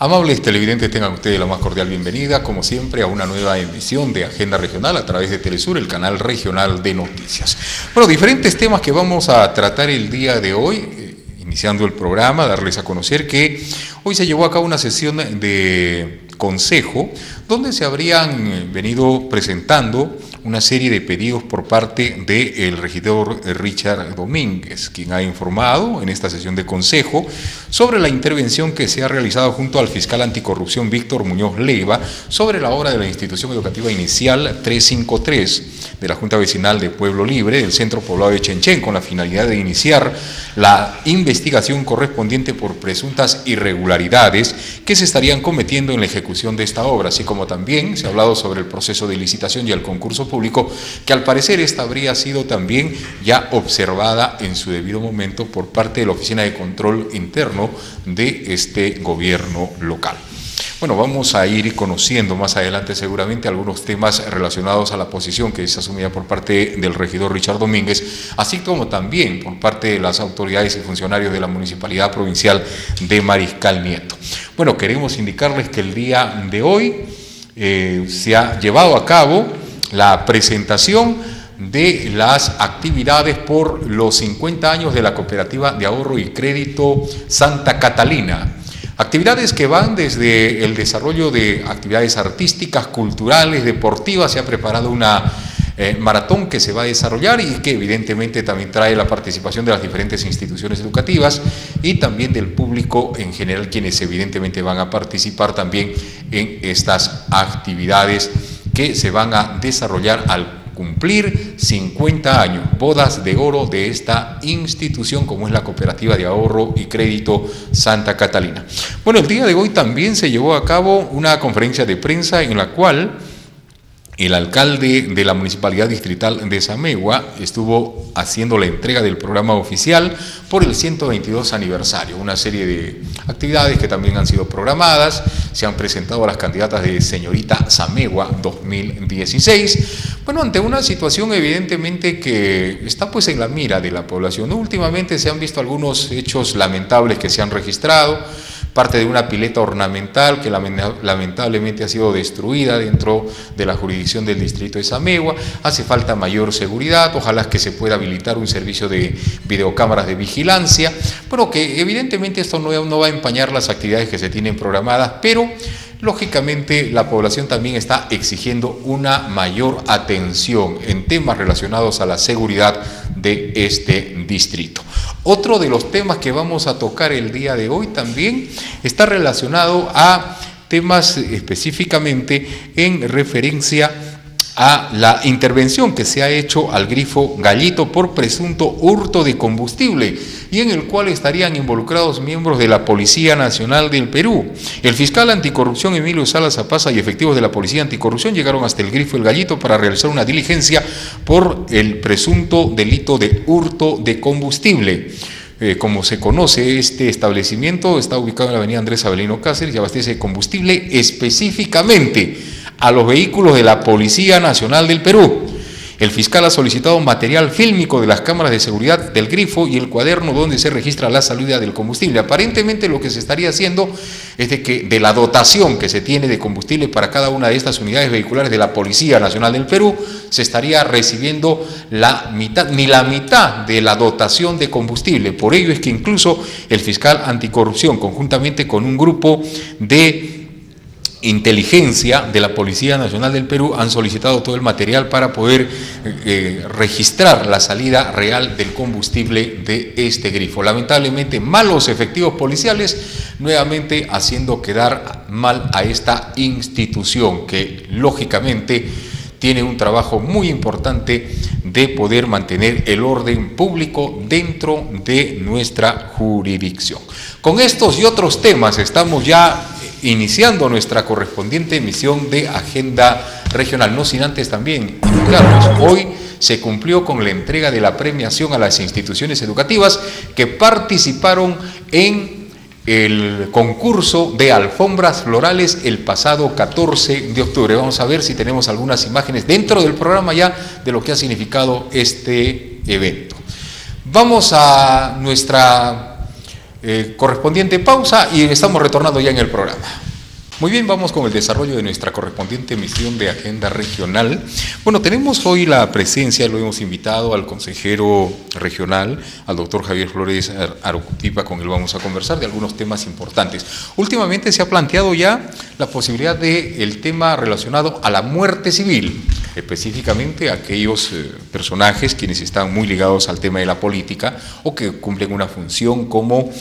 Amables televidentes, tengan ustedes la más cordial bienvenida, como siempre, a una nueva emisión de Agenda Regional a través de Telesur, el canal regional de noticias. Bueno, diferentes temas que vamos a tratar el día de hoy, iniciando el programa, darles a conocer que hoy se llevó a cabo una sesión de consejo donde se habrían venido presentando una serie de pedidos por parte del regidor Richard Domínguez, quien ha informado en esta sesión de consejo sobre la intervención que se ha realizado junto al fiscal anticorrupción Víctor Muñoz Leiva sobre la obra de la institución educativa inicial 353 de la Junta Vecinal de Pueblo Libre del Centro Poblado de Chenchen, con la finalidad de iniciar la investigación correspondiente por presuntas irregularidades que se estarían cometiendo en la ejecución de esta obra, así como también se ha hablado sobre el proceso de licitación y el concurso público, que al parecer esta habría sido también ya observada en su debido momento por parte de la Oficina de Control Interno de este gobierno local. Bueno, vamos a ir conociendo más adelante seguramente algunos temas relacionados a la posición que es asumida por parte del regidor Richard Domínguez, así como también por parte de las autoridades y funcionarios de la Municipalidad Provincial de Mariscal Nieto. Bueno, queremos indicarles que el día de hoy se ha llevado a cabo la presentación de las actividades por los 50 años de la Cooperativa de Ahorro y Crédito Santa Catalina. Actividades que van desde el desarrollo de actividades artísticas, culturales, deportivas. Se ha preparado una maratón que se va a desarrollar y que evidentemente también trae la participación de las diferentes instituciones educativas y también del público en general, quienes evidentemente van a participar también en estas actividades que se van a desarrollar al cumplir 50 años, bodas de oro de esta institución como es la Cooperativa de Ahorro y Crédito Santa Catalina. Bueno, el día de hoy también se llevó a cabo una conferencia de prensa en la cual el alcalde de la Municipalidad Distrital de Samegua estuvo haciendo la entrega del programa oficial por el 122 aniversario, una serie de actividades que también han sido programadas. Se han presentado a las candidatas de Señorita Samegua 2016, bueno, ante una situación evidentemente que está pues en la mira de la población. Últimamente se han visto algunos hechos lamentables que se han registrado, parte de una pileta ornamental que lamentablemente ha sido destruida dentro de la jurisdicción del distrito de Samegua. Hace falta mayor seguridad, ojalá que se pueda habilitar un servicio de videocámaras de vigilancia, bueno, que evidentemente esto no va a empañar las actividades que se tienen programadas, pero lógicamente la población también está exigiendo una mayor atención en temas relacionados a la seguridad de este distrito. Otro de los temas que vamos a tocar el día de hoy también está relacionado a temas específicamente en referencia a la intervención que se ha hecho al grifo Gallito por presunto hurto de combustible y en el cual estarían involucrados miembros de la Policía Nacional del Perú. El fiscal anticorrupción Emilio Salas Zapasa y efectivos de la Policía Anticorrupción llegaron hasta el grifo El Gallito para realizar una diligencia por el presunto delito de hurto de combustible. Como se conoce, este establecimiento está ubicado en la avenida Andrés Avelino Cáceres y abastece combustible específicamente a los vehículos de la Policía Nacional del Perú. El fiscal ha solicitado material fílmico de las cámaras de seguridad del grifo y el cuaderno donde se registra la salida del combustible. Aparentemente lo que se estaría haciendo es de que de la dotación que se tiene de combustible para cada una de estas unidades vehiculares de la Policía Nacional del Perú, se estaría recibiendo ni la mitad de la dotación de combustible. Por ello es que incluso el fiscal anticorrupción, conjuntamente con un grupo de inteligencia de la Policía Nacional del Perú, han solicitado todo el material para poder registrar la salida real del combustible de este grifo. Lamentablemente, malos efectivos policiales nuevamente haciendo quedar mal a esta institución que lógicamente tiene un trabajo muy importante de poder mantener el orden público dentro de nuestra jurisdicción. Con estos y otros temas estamos ya iniciando nuestra correspondiente emisión de Agenda Regional, no sin antes también indicarnos, hoy se cumplió con la entrega de la premiación a las instituciones educativas que participaron en el concurso de alfombras florales el pasado 14 de octubre. Vamos a ver si tenemos algunas imágenes dentro del programa ya de lo que ha significado este evento. Vamos a nuestra correspondiente pausa y estamos retornando ya en el programa. Muy bien, vamos con el desarrollo de nuestra correspondiente emisión de Agenda Regional. Bueno, tenemos hoy la presencia, lo hemos invitado al consejero regional, al doctor Javier Flores Arucutipa, con él vamos a conversar de algunos temas importantes. Últimamente se ha planteado ya la posibilidad del tema relacionado a la muerte civil, específicamente aquellos personajes quienes están muy ligados al tema de la política o que cumplen una función como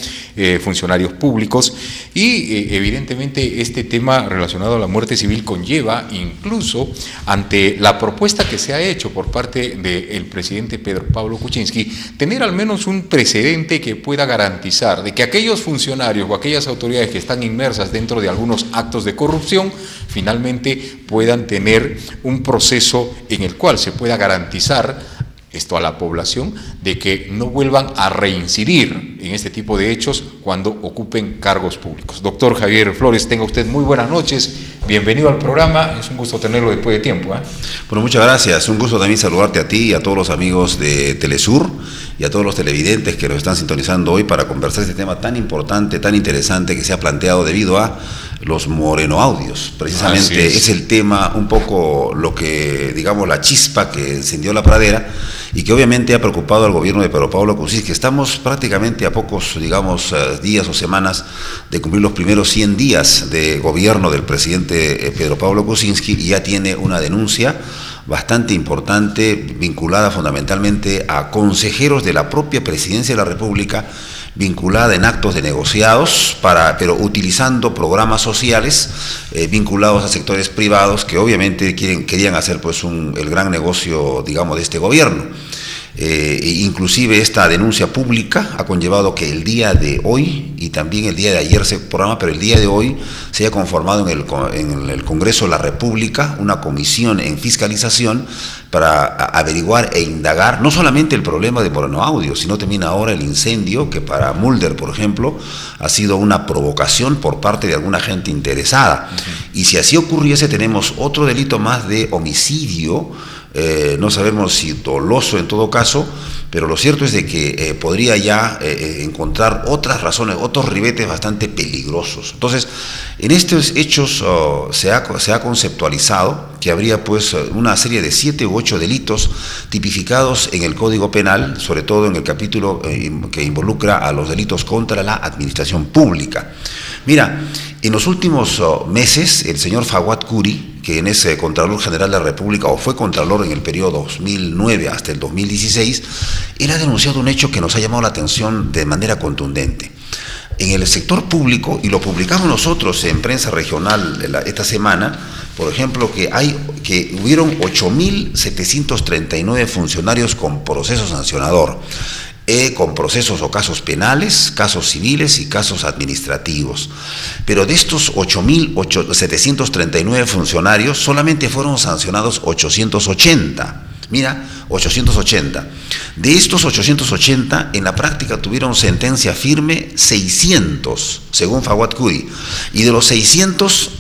funcionarios públicos y evidentemente este tema relacionado a la muerte civil conlleva incluso ante la propuesta que se ha hecho por parte del presidente Pedro Pablo Kuczynski tener al menos un precedente que pueda garantizar de que aquellos funcionarios o aquellas autoridades que están inmersas dentro de algunos actos de corrupción finalmente puedan tener un proceso en el cual se pueda garantizar esto a la población, de que no vuelvan a reincidir en este tipo de hechos cuando ocupen cargos públicos. Doctor Javier Flores, tenga usted muy buenas noches, bienvenido al programa, es un gusto tenerlo después de tiempo. Bueno, muchas gracias, un gusto también saludarte a ti y a todos los amigos de Telesur y a todos los televidentes que nos están sintonizando hoy para conversar este tema tan importante, tan interesante que se ha planteado debido a los morenoaudios. Precisamente es el tema, un poco lo que, digamos, la chispa que encendió la pradera y que obviamente ha preocupado al gobierno de Pedro Pablo Kuczynski, que estamos prácticamente a pocos, digamos, días o semanas de cumplir los primeros 100 días de gobierno del presidente Pedro Pablo Kuczynski y ya tiene una denuncia bastante importante vinculada fundamentalmente a consejeros de la propia Presidencia de la República, vinculada en actos de negociados, pero utilizando programas sociales vinculados a sectores privados que obviamente querían hacer pues el gran negocio, digamos, de este gobierno. Inclusive esta denuncia pública ha conllevado que el día de hoy y también el día de ayer se programa, pero el día de hoy se haya conformado en el Congreso de la República una comisión en fiscalización para averiguar e indagar no solamente el problema de morenoaudios, sino también ahora el incendio que para Mulder, por ejemplo, ha sido una provocación por parte de alguna gente interesada. Y si así ocurriese, tenemos otro delito más de homicidio, no sabemos si doloso en todo caso, pero lo cierto es de que podría ya encontrar otras razones, otros ribetes bastante peligrosos. Entonces, en estos hechos se ha conceptualizado que habría pues una serie de 7 u 8 delitos tipificados en el Código Penal, sobre todo en el capítulo que involucra a los delitos contra la administración pública. Mira, en los últimos meses, el señor Fawad Kuri, quien es Contralor General de la República o fue Contralor en el periodo 2009 hasta el 2016, él ha denunciado un hecho que nos ha llamado la atención de manera contundente. En el sector público, y lo publicamos nosotros en prensa regional esta semana, por ejemplo, que hubieron 8.739 funcionarios con proceso sancionador, con procesos o casos penales, casos civiles y casos administrativos. Pero de estos 8.739 funcionarios, solamente fueron sancionados 880. Mira, 880. De estos 880, en la práctica tuvieron sentencia firme 600, según Fawad Kuri. Y de los 600,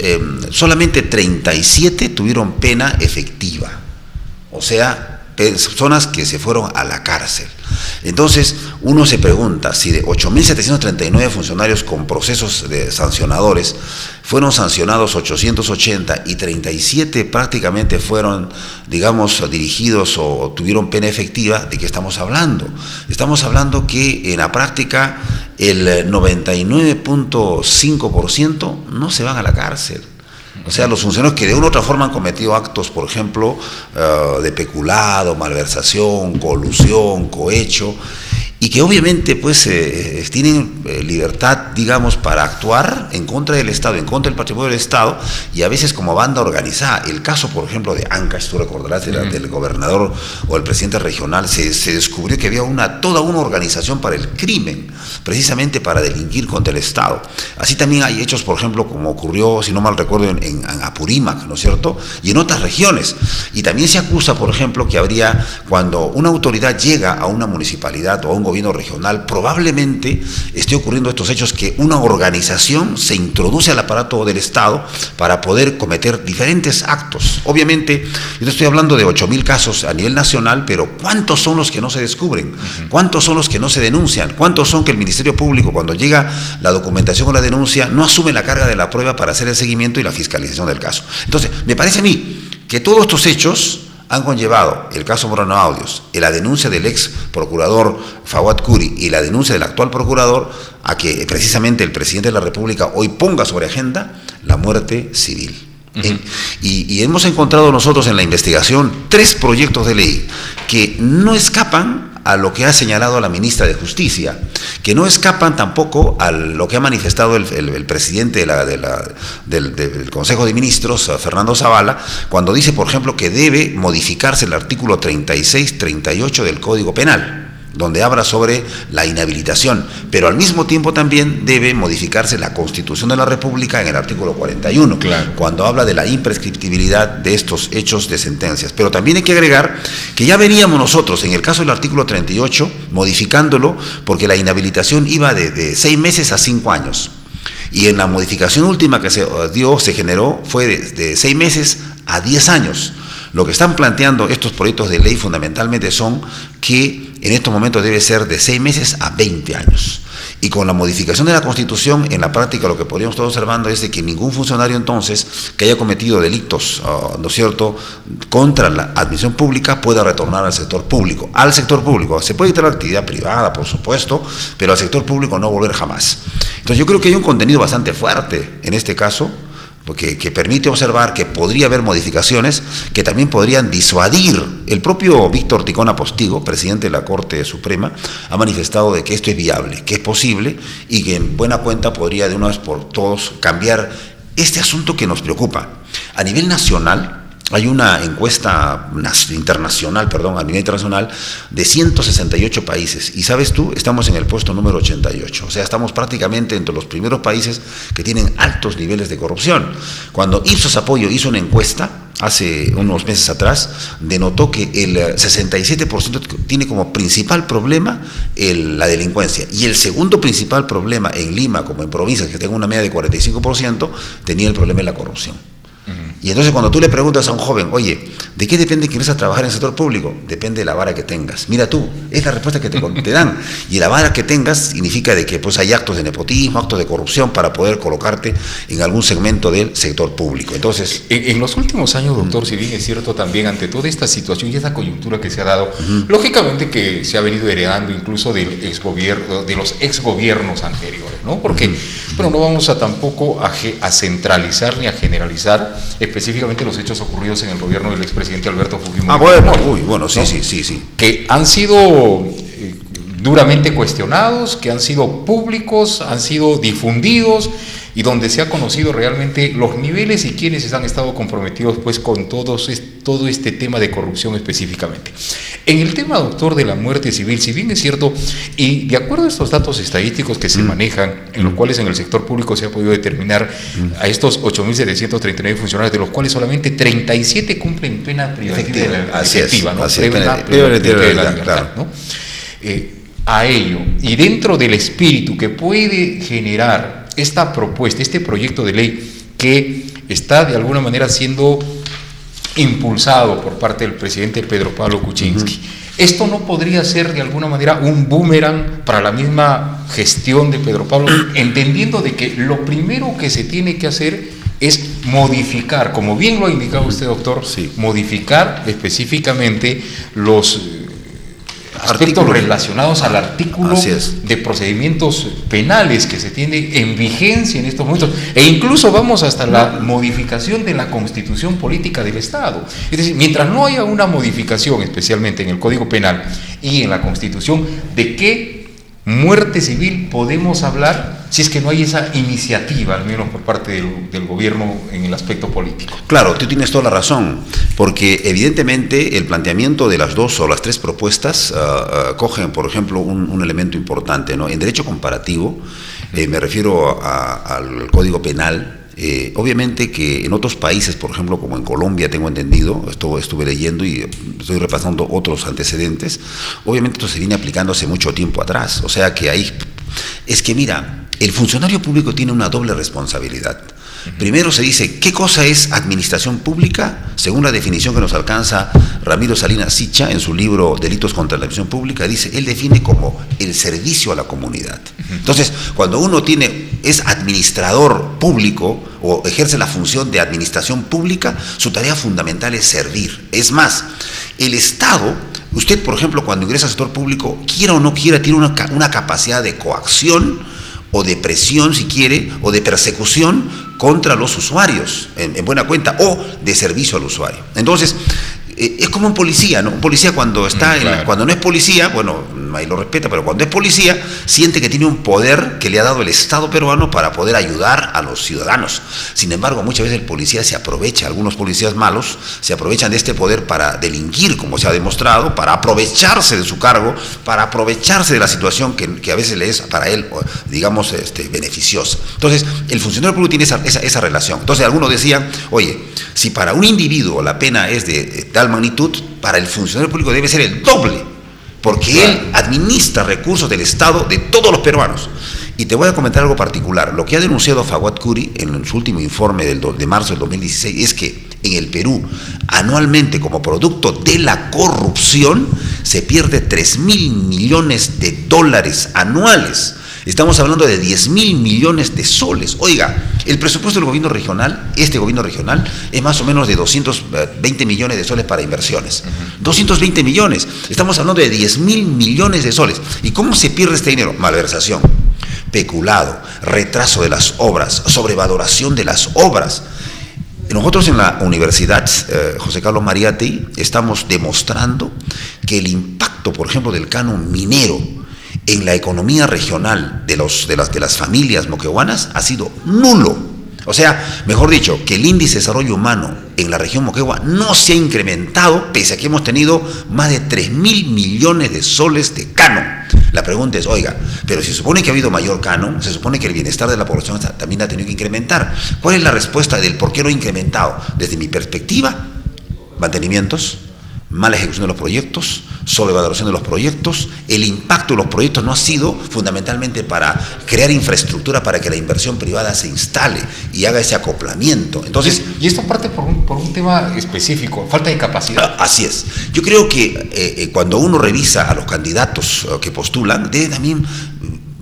solamente 37 tuvieron pena efectiva. O sea, personas que se fueron a la cárcel. Entonces, uno se pregunta si de 8.739 funcionarios con procesos de sancionadores fueron sancionados 880 y 37 prácticamente fueron, digamos, dirigidos o tuvieron pena efectiva, ¿de qué estamos hablando? Estamos hablando que en la práctica el 99.5% no se van a la cárcel. O sea, los funcionarios que de una u otra forma han cometido actos, por ejemplo, de peculado, malversación, colusión, cohecho, y que obviamente pues tienen libertad, digamos, para actuar en contra del Estado, en contra del patrimonio del Estado, y a veces como banda organizada. El caso, por ejemplo, de Ancash, tú recordarás, del gobernador o el presidente regional, se descubrió que había toda una organización para el crimen, precisamente para delinquir contra el Estado. Así también hay hechos, por ejemplo, como ocurrió, si no mal recuerdo, en Apurímac, ¿no es cierto?, y en otras regiones. Y también se acusa, por ejemplo, que habría, cuando una autoridad llega a una municipalidad o a un gobierno regional, probablemente esté ocurriendo estos hechos que una organización se introduce al aparato del Estado para poder cometer diferentes actos. Obviamente, yo te estoy hablando de 8.000 casos a nivel nacional, pero ¿cuántos son los que no se descubren? ¿Cuántos son los que no se denuncian? ¿Cuántos son que el Ministerio Público, cuando llega la documentación o la denuncia, no asume la carga de la prueba para hacer el seguimiento y la fiscalización del caso? Entonces, me parece a mí que todos estos hechos han conllevado el caso Moreno Audios, la denuncia del ex procurador Fawad Curi y la denuncia del actual procurador a que precisamente el presidente de la República hoy ponga sobre agenda la muerte civil. Y hemos encontrado nosotros en la investigación 3 proyectos de ley que no escapan a lo que ha señalado la ministra de Justicia, que no escapan tampoco a lo que ha manifestado el presidente del Consejo de Ministros, Fernando Zavala, cuando dice, por ejemplo, que debe modificarse el artículo 36-38 del Código Penal, donde habla sobre la inhabilitación, pero al mismo tiempo también debe modificarse la Constitución de la República en el artículo 41, claro, cuando habla de la imprescriptibilidad de estos hechos de sentencias. Pero también hay que agregar que ya veníamos nosotros, en el caso del artículo 38, modificándolo, porque la inhabilitación iba de 6 meses a 5 años. Y en la modificación última que se generó fue de 6 meses a 10 años. Lo que están planteando estos proyectos de ley fundamentalmente son que en estos momentos debe ser de 6 meses a 20 años. Y con la modificación de la Constitución, en la práctica lo que podríamos estar observando es de que ningún funcionario entonces que haya cometido delitos, ¿no es cierto?, contra la administración pública pueda retornar al sector público. Al sector público. Se puede ir a la actividad privada, por supuesto, pero al sector público no volver jamás. Entonces yo creo que hay un contenido bastante fuerte en este caso, que permite observar que podría haber modificaciones que también podrían disuadir. El propio Víctor Ticona Postigo, presidente de la Corte Suprema, ha manifestado de que esto es viable, que es posible y que en buena cuenta podría de una vez por todos cambiar este asunto que nos preocupa. A nivel nacional, hay una encuesta internacional, a nivel internacional, de 168 países. Y sabes tú, estamos en el puesto número 88. O sea, estamos prácticamente entre los primeros países que tienen altos niveles de corrupción. Cuando Ipsos Apoyo hizo una encuesta, hace unos meses atrás, denotó que el 67% tiene como principal problema la delincuencia. Y el segundo principal problema en Lima, como en provincias que tengan una media de 45%, tenía el problema de la corrupción. Y entonces cuando tú le preguntas a un joven, oye, ¿de qué depende que quieres a trabajar en el sector público? Depende de la vara que tengas. Mira tú, es la respuesta que te dan. Y la vara que tengas significa de que pues hay actos de nepotismo, actos de corrupción para poder colocarte en algún segmento del sector público. Entonces, en los últimos años, doctor, si bien es cierto también ante toda esta situación y esta coyuntura que se ha dado, lógicamente que se ha venido heredando incluso de los exgobiernos anteriores, ¿no? Porque, bueno, no vamos a tampoco a centralizar ni a generalizar específicamente los hechos ocurridos en el gobierno del expresidente Alberto Fujimori. Sí. Que han sido duramente cuestionados, que han sido públicos, han sido difundidos y donde se ha conocido realmente los niveles y quienes han estado comprometidos pues con todo este tema de corrupción específicamente. En el tema, doctor, de la muerte civil, si bien es cierto, y de acuerdo a estos datos estadísticos que se manejan, en los cuales en el sector público se ha podido determinar a estos 8.739 funcionarios, de los cuales solamente 37 cumplen pena privativa efectiva, ¿no? A ello, y dentro del espíritu que puede generar esta propuesta, este proyecto de ley que está de alguna manera siendo impulsado por parte del presidente Pedro Pablo Kuczynski, ¿esto no podría ser de alguna manera un boomerang para la misma gestión de Pedro Pablo, entendiendo de que lo primero que se tiene que hacer es modificar, como bien lo ha indicado usted, doctor, modificar específicamente los aspectos relacionados al artículo de procedimientos penales que se tiene en vigencia en estos momentos, e incluso vamos hasta la modificación de la Constitución Política del Estado. Es decir, mientras no haya una modificación, especialmente en el Código Penal y en la Constitución, ¿de qué muerte civil podemos hablar si es que no hay esa iniciativa, al menos por parte del gobierno en el aspecto político? Claro, tú tienes toda la razón, porque evidentemente el planteamiento de las 2 o las 3 propuestas cogen, por ejemplo, un elemento importante, ¿no? En derecho comparativo, me refiero al Código Penal, Obviamente que en otros países, por ejemplo, como en Colombia, tengo entendido, esto estuve leyendo y estoy repasando otros antecedentes, obviamente esto se viene aplicando hace mucho tiempo atrás. O sea que ahí, es que mira, el funcionario público tiene una doble responsabilidad. Primero se dice, ¿qué cosa es administración pública? Según la definición que nos alcanza Ramiro Salinas Sicha en su libro Delitos contra la Administración Pública, dice, él define como el servicio a la comunidad. Entonces, cuando uno es administrador público o ejerce la función de administración pública, su tarea fundamental es servir. Es más, el Estado, usted, por ejemplo, cuando ingresa al sector público, quiera o no quiera, tiene una capacidad de coacción o de presión, si quiere, o de persecución contra los usuarios, en buena cuenta, o de servicio al usuario. Entonces, es como un policía, ¿no? Un policía cuando está, claro. Cuando no es policía, bueno, ahí lo respeta, pero cuando es policía, siente que tiene un poder que le ha dado el Estado peruano para poder ayudar a los ciudadanos. Sin embargo, muchas veces el policía se aprovecha, algunos policías malos se aprovechan de este poder para delinquir, como se ha demostrado, para aprovecharse de su cargo, para aprovecharse de la situación que a veces le es para él, digamos, beneficiosa. Entonces, el funcionario público tiene esa relación. Entonces, algunos decían, oye, si para un individuo la pena es de tal magnitud, para el funcionario público debe ser el doble, porque él administra recursos del Estado de todos los peruanos. Y te voy a comentar algo particular. Lo que ha denunciado Fawad Curi en su último informe de marzo del 2016 es que en el Perú, anualmente, como producto de la corrupción, se pierde 3.000 millones de dólares anuales. Estamos hablando de 10.000 millones de soles. Oiga, el presupuesto del gobierno regional, este gobierno regional, es más o menos de 220 millones de soles para inversiones. 220 millones. Estamos hablando de 10.000 millones de soles. ¿Y cómo se pierde este dinero? Malversación, peculado, retraso de las obras, sobrevaloración de las obras. Nosotros en la Universidad José Carlos Mariátegui estamos demostrando que el impacto, por ejemplo, del canon minero en la economía regional de las familias moquegüanas ha sido nulo. O sea, mejor dicho, que el índice de desarrollo humano en la región moquegua no se ha incrementado, pese a que hemos tenido más de 3.000 millones de soles de canon. La pregunta es, oiga, pero si se supone que ha habido mayor canon, se supone que el bienestar de la población también ha tenido que incrementar. ¿Cuál es la respuesta del por qué no ha incrementado? Desde mi perspectiva, mantenimientos, mala ejecución de los proyectos, sobrevaloración de los proyectos. El impacto de los proyectos no ha sido fundamentalmente para crear infraestructura para que la inversión privada se instale y haga ese acoplamiento. Entonces, y esto parte por un tema específico, falta de capacidad. Así es. Yo creo que cuando uno revisa a los candidatos que postulan, debe también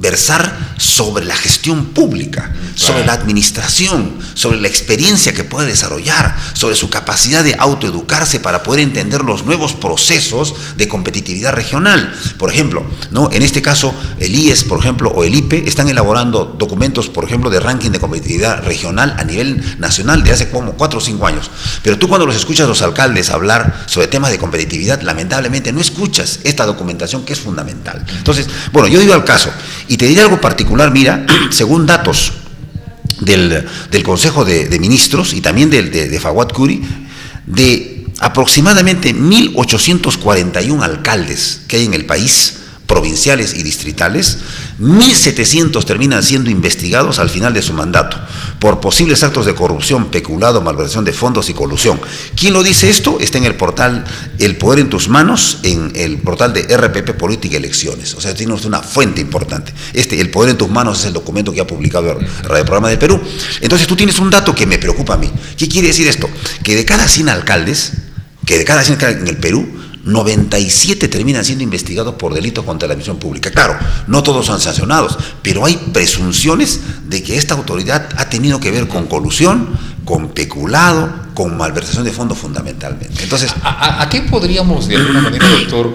versar sobre la gestión pública, sobre la administración, sobre la experiencia que puede desarrollar, sobre su capacidad de autoeducarse para poder entender los nuevos procesos de competitividad regional. Por ejemplo, ¿no? En este caso, el IES, por ejemplo, o el IPE, están elaborando documentos, por ejemplo, de ranking de competitividad regional a nivel nacional de hace como 4 o 5 años. Pero tú cuando los escuchas a los alcaldes hablar sobre temas de competitividad, lamentablemente no escuchas esta documentación que es fundamental. Entonces, bueno, yo digo al caso, y te diré algo particular, mira, según datos del Consejo de Ministros y también de Fawad Curi, de aproximadamente 1.841 alcaldes que hay en el país, provinciales y distritales, 1.700 terminan siendo investigados al final de su mandato por posibles actos de corrupción, peculado, malversación de fondos y colusión. ¿Quién lo dice esto? Está en el portal El Poder en tus Manos, en el portal de RPP Política y Elecciones. O sea, tiene una fuente importante. El Poder en tus Manos es el documento que ha publicado el Radio Programa del Perú. Entonces tú tienes un dato que me preocupa a mí. ¿Qué quiere decir esto? Que de cada 100 alcaldes, en el Perú, 97 terminan siendo investigados por delitos contra la administración pública. Claro, no todos son sancionados, pero hay presunciones de que esta autoridad ha tenido que ver con colusión, con peculado, con malversación de fondos fundamentalmente. Entonces, ¿A qué podríamos de alguna manera, doctor,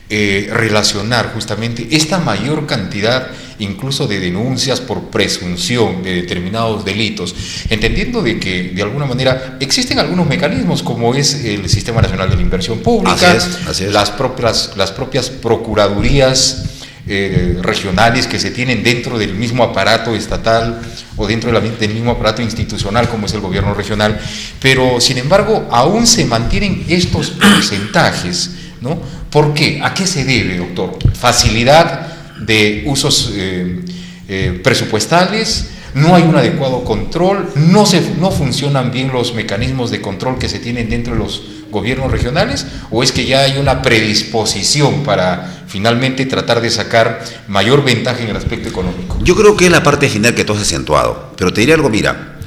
relacionar justamente esta mayor cantidad incluso de denuncias por presunción de determinados delitos, entendiendo de que de alguna manera existen algunos mecanismos como es el Sistema Nacional de la Inversión Pública, así es. Las propias procuradurías regionales que se tienen dentro del mismo aparato estatal o dentro del mismo aparato institucional como es el gobierno regional, pero sin embargo aún se mantienen estos porcentajes, ¿no? ¿Por qué? ¿A qué se debe, doctor? ¿Facilidad de usos presupuestales? no hay un adecuado control, no funcionan bien los mecanismos de control que se tienen dentro de los gobiernos regionales, o es que ya hay una predisposición para finalmente tratar de sacar mayor ventaja en el aspecto económico? Yo creo que es la parte final que tú has acentuado, pero te diré algo, mira,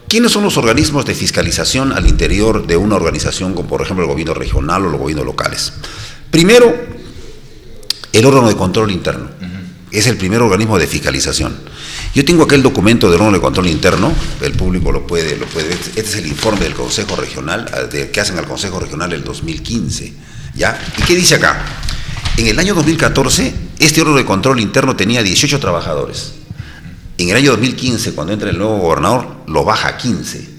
¿quiénes son los organismos de fiscalización al interior de una organización como por ejemplo el gobierno regional o los gobiernos locales? Primero, el órgano de control interno. Es el primer organismo de fiscalización. Yo tengo aquel documento del órgano de control interno, el público lo puede ver. Este es el informe del Consejo Regional, que hacen al Consejo Regional el 2015, ¿ya? ¿Y qué dice acá? En el año 2014, este órgano de control interno tenía 18 trabajadores. En el año 2015, cuando entra el nuevo gobernador, lo baja a 15.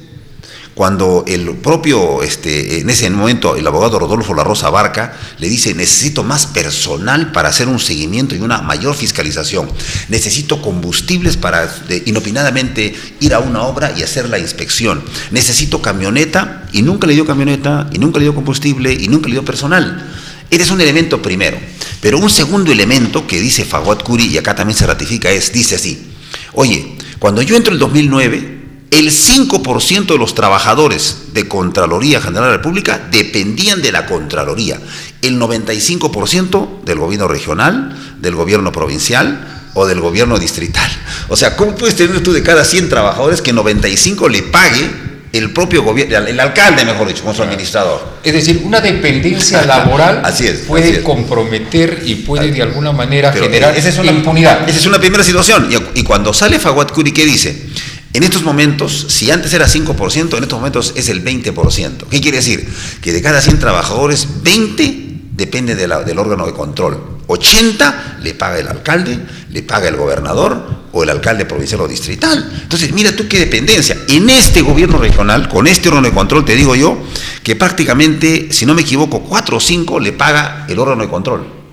Cuando el propio, en ese momento, el abogado Rodolfo La Rosa Barca le dice: necesito más personal para hacer un seguimiento y una mayor fiscalización. Necesito combustibles para inopinadamente ir a una obra y hacer la inspección. Necesito camioneta, y nunca le dio camioneta, y nunca le dio combustible, y nunca le dio personal. Ese es un elemento primero. Pero un segundo elemento que dice Fawad Kuri, y acá también se ratifica, dice así: oye, cuando yo entro en el 2009, el 5% de los trabajadores de Contraloría General de la República dependían de la Contraloría, el 95% del gobierno regional, del gobierno provincial o del gobierno distrital. O sea, ¿cómo puedes tener tú de cada 100 trabajadores que 95 le pague el propio gobierno, el alcalde, mejor dicho, con su administrador? Es decir, una dependencia laboral puede así comprometer y puede de alguna manera generar impunidad. Esa es una primera situación. Y cuando sale Fawad Kuri, ¿qué dice? En estos momentos, si antes era 5%, en estos momentos es el 20%. ¿Qué quiere decir? Que de cada 100 trabajadores, 20 depende del órgano de control. 80 le paga el alcalde, le paga el gobernador o el alcalde provincial o distrital. Entonces, mira tú qué dependencia. En este gobierno regional, con este órgano de control, te digo yo, que prácticamente, si no me equivoco, 4 o 5 le paga el órgano de control.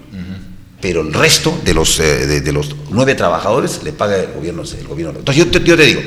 Pero el resto de los 9 trabajadores le paga el gobierno. Entonces yo te digo,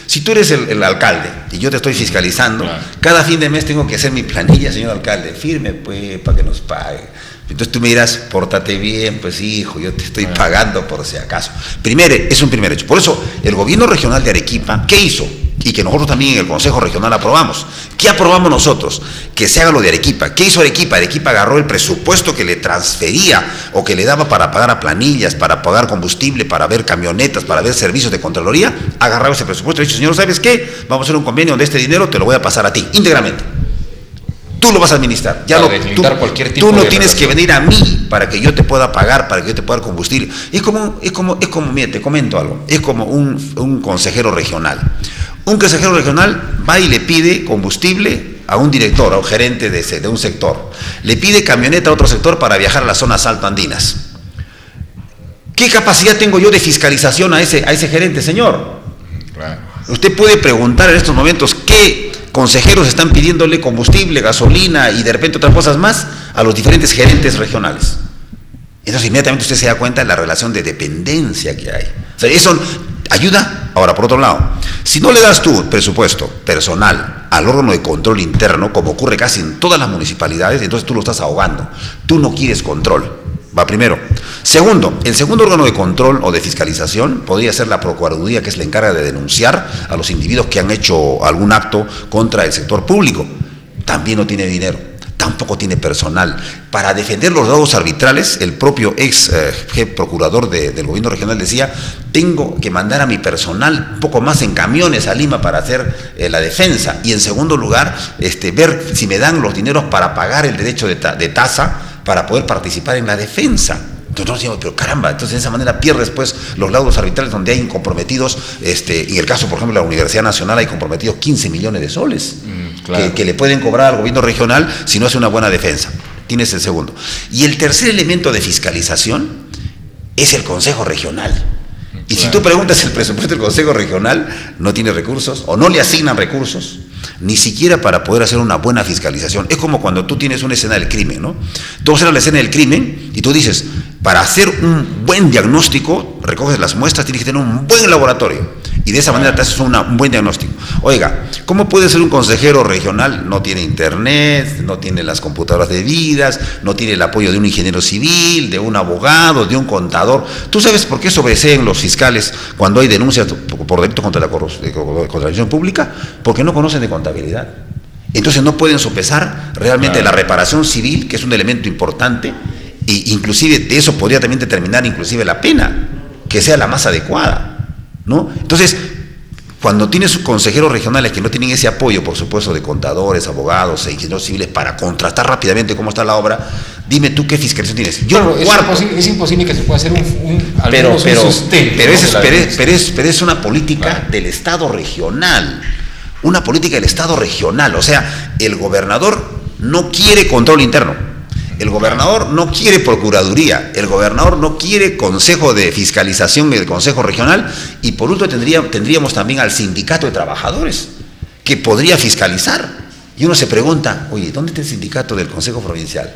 si tú eres el alcalde y yo te estoy fiscalizando, claro, cada fin de mes tengo que hacer mi planilla, señor alcalde, firme pues para que nos pague. Entonces tú me dirás: pórtate bien, pues hijo, yo te estoy pagando por si acaso. Es un primer hecho. Por eso el gobierno regional de Arequipa, ¿qué hizo? Y que nosotros también en el Consejo Regional aprobamos. ¿Qué aprobamos nosotros? Que se haga lo de Arequipa. ¿Qué hizo Arequipa? Arequipa agarró el presupuesto que le transfería o que le daba para pagar a planillas, para pagar combustible, para ver camionetas, para ver servicios de Contraloría. Agarraba ese presupuesto y dicho: señor, ¿sabes qué? Vamos a hacer un convenio donde este dinero te lo voy a pasar a ti, íntegramente. Tú lo vas a administrar. Tú no tienes que venir a mí para que yo te pueda pagar, para que yo te pueda dar combustible. Es como, mira, te comento algo. Es como un consejero regional. Un consejero regional va y le pide combustible a un director, a un gerente de un sector. Le pide camioneta a otro sector para viajar a las zonas altoandinas. ¿Qué capacidad tengo yo de fiscalización a ese gerente, señor? Claro. Usted puede preguntar en estos momentos qué consejeros están pidiéndole combustible, gasolina y de repente otras cosas más a los diferentes gerentes regionales. Entonces inmediatamente usted se da cuenta de la relación de dependencia que hay. O sea, eso ayuda. Ahora, por otro lado, si no le das tú presupuesto personal al órgano de control interno, como ocurre casi en todas las municipalidades, entonces tú lo estás ahogando. Tú no quieres control. Va primero. Segundo, el segundo órgano de control o de fiscalización podría ser la Procuraduría, que es la encarga de denunciar a los individuos que han hecho algún acto contra el sector público. También no tiene dinero, tampoco tiene personal. Para defender los laudos arbitrales, el propio ex jefe procurador del gobierno regional decía: tengo que mandar a mi personal un poco más en camiones a Lima para hacer la defensa. Y en segundo lugar, ver si me dan los dineros para pagar el derecho de tasa para poder participar en la defensa. Entonces nosotros decimos: pero caramba, entonces de esa manera pierdes pues los laudos arbitrales donde hay comprometidos, en el caso por ejemplo de la Universidad Nacional hay comprometidos 15 millones de soles claro, que le pueden cobrar al gobierno regional si no hace una buena defensa. Tienes el segundo. Y el tercer elemento de fiscalización es el Consejo Regional. Y claro, si tú preguntas el presupuesto del Consejo Regional, no tiene recursos o no le asignan recursos, ni siquiera para poder hacer una buena fiscalización. Es como cuando tú tienes una escena del crimen, ¿no? Tú observas la escena del crimen y tú dices: para hacer un buen diagnóstico, recoges las muestras, tienes que tener un buen laboratorio. Y de esa manera te haces un buen diagnóstico. Oiga, ¿cómo puede ser un consejero regional? No tiene internet, no tiene las computadoras debidas, no tiene el apoyo de un ingeniero civil, de un abogado, de un contador. ¿Tú sabes por qué sobreseen los fiscales cuando hay denuncias por delito contra la corrupción pública? Porque no conocen de contabilidad. Entonces no pueden sopesar realmente la reparación civil, que es un elemento importante, e inclusive de eso podría también determinar inclusive la pena, que sea la más adecuada, ¿no? Entonces, cuando tienes consejeros regionales que no tienen ese apoyo, por supuesto, de contadores, abogados e ingenieros civiles para contrastar rápidamente cómo está la obra, dime tú qué fiscalización tienes. Yo es imposible que se pueda hacer un sustento. Pero es una política del Estado regional. Una política del Estado regional. O sea, el gobernador no quiere control interno. El gobernador no quiere procuraduría, el gobernador no quiere consejo de fiscalización del consejo regional, y por último tendríamos también al sindicato de trabajadores que podría fiscalizar. Y uno se pregunta, oye, ¿dónde está el sindicato del consejo provincial?